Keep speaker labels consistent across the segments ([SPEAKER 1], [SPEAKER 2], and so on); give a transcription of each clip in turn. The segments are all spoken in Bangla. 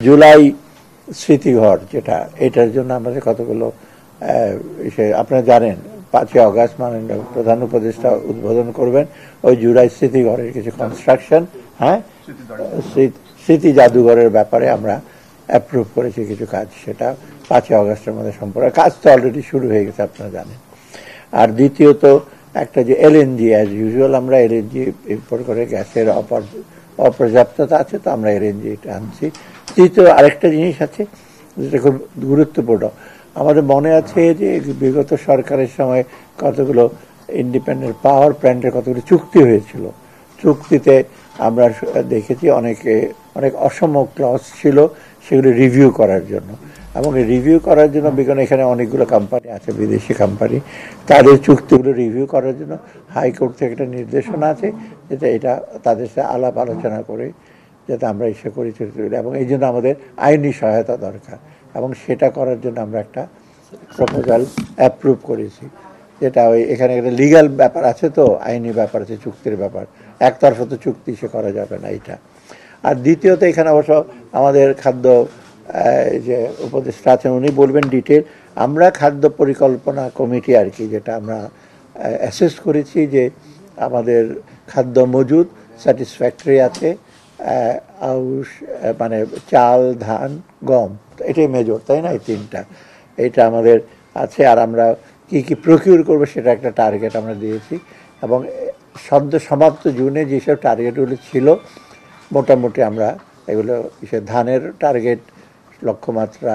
[SPEAKER 1] জুলাই স্মৃতিঘর যেটা, এটার জন্য আমাদের কতগুলো আপনারা জানেন 5ই অগাস্ট মাননীয় প্রধান উপদেষ্টা উদ্বোধন করবেন ওই জুলাই স্মৃতিঘরের কিছু কনস্ট্রাকশন, হ্যাঁ, স্মৃতি জাদুঘরের ব্যাপারে আমরা অ্যাপ্রুভ করেছি কিছু কাজ, সেটা 5ই অগাস্টের মধ্যে সম্পূর্ণ কাজ তো অলরেডি শুরু হয়ে গেছে আপনারা জানেন। আর দ্বিতীয়ত একটা যে এলএনজি, অ্যাজ ইউজুয়াল আমরা এলএনজি ইম্পোর্ট করে, গ্যাসের অপর্যাপ্ততা আছে তো আমরা এলএনজি এটা আনছি। তৃতীয় আরেকটা জিনিস আছে যেটা খুব গুরুত্বপূর্ণ, আমাদের মনে আছে যে বিগত সরকারের সময় কতগুলো ইন্ডিপেন্ডেন্ট পাওয়ার প্ল্যান্টের কতগুলো চুক্তি হয়েছিল, চুক্তিতে আমরা দেখেছি অনেক অসম ক্লজ ছিল, সেগুলো রিভিউ করার জন্য, এবং রিভিউ করার জন্য বিগত এখানে অনেকগুলো কোম্পানি আছে বিদেশি কোম্পানি, তাদের চুক্তিগুলো রিভিউ করার জন্য হাইকোর্ট থেকে একটা নির্দেশনা আছে যেটা এটা তাদের সাথে আলাপ আলোচনা করে যাতে আমরা ইসে করি, এবং এই জন্য আমাদের আইনি সহায়তা দরকার, এবং সেটা করার জন্য আমরা একটা প্রপোজাল অ্যাপ্রুভ করেছি, যেটা ওই এখানে একটা লিগ্যাল ব্যাপার আছে তো, আইনি ব্যাপার আছে, চুক্তির ব্যাপার, একতরফা তো চুক্তি সে করা যাবে না এটা। আর দ্বিতীয়ত এখানে অবশ্য আমাদের খাদ্য যে উপদেষ্টা আছেন উনি বলবেন ডিটেল, আমরা খাদ্য পরিকল্পনা কমিটি আর কি, যেটা আমরা অ্যাসেস করেছি যে আমাদের খাদ্য মজুদ স্যাটিসফ্যাক্টরি আছে, আউশ মানে চাল, ধান, গম, এটাই মেজর, তাই না, এই তিনটা, এটা আমাদের আছে। আর আমরা কি কি প্রকিউর করবো সেটা একটা টার্গেট আমরা দিয়েছি, এবং সদ্য সমাপ্ত জুনে যেসব টার্গেটগুলো ছিল মোটামুটি আমরা এগুলো ধানের টার্গেট, লক্ষ্যমাত্রা,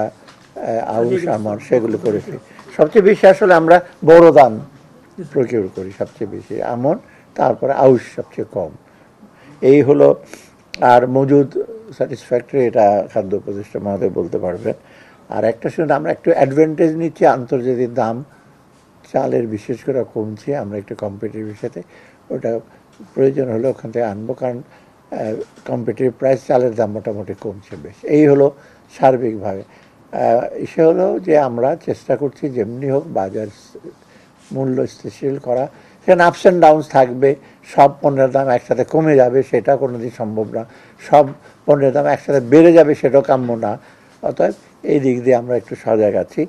[SPEAKER 1] আউশ, আমন সেগুলো করেছি। সবচেয়ে বেশি আসলে আমরা বড় ধান প্রকিউর করি সবচেয়ে বেশি, আমন, তারপরে আউশ সবচেয়ে কম, এই হলো। আর মজুদ স্যাটিসফ্যাক্টরি এটা খাদ্য উপদেষ্টা মহোদয় বলতে পারবেন। আর একটা শুনে আমরা একটু অ্যাডভান্টেজ নিচ্ছি, আন্তর্জাতিক দাম চালের বিশেষ করে কমছে, আমরা একটু কম্পিটিটিভ সাথে ওটা প্রয়োজন হলে ওখান থেকে আনবো, কারণ কম্পিটিটিভ প্রাইস চালের দাম মোটামুটি কমছে বেশ। এই হলো সার্বিকভাবে। সে হলো যে আমরা চেষ্টা করছি যেমনি হোক বাজার মূল্য স্থিতিশীল করা, সেখানে আপস অ্যান্ড ডাউনস থাকবে, সব পণ্যের দাম একসাথে কমে যাবে সেটা কোনোদিন সম্ভব না, সব পণ্যের দাম একসাথে বেড়ে যাবে সেটাও কাম্য না, অতএব এই দিক দিয়ে আমরা একটু সজাগ আছি।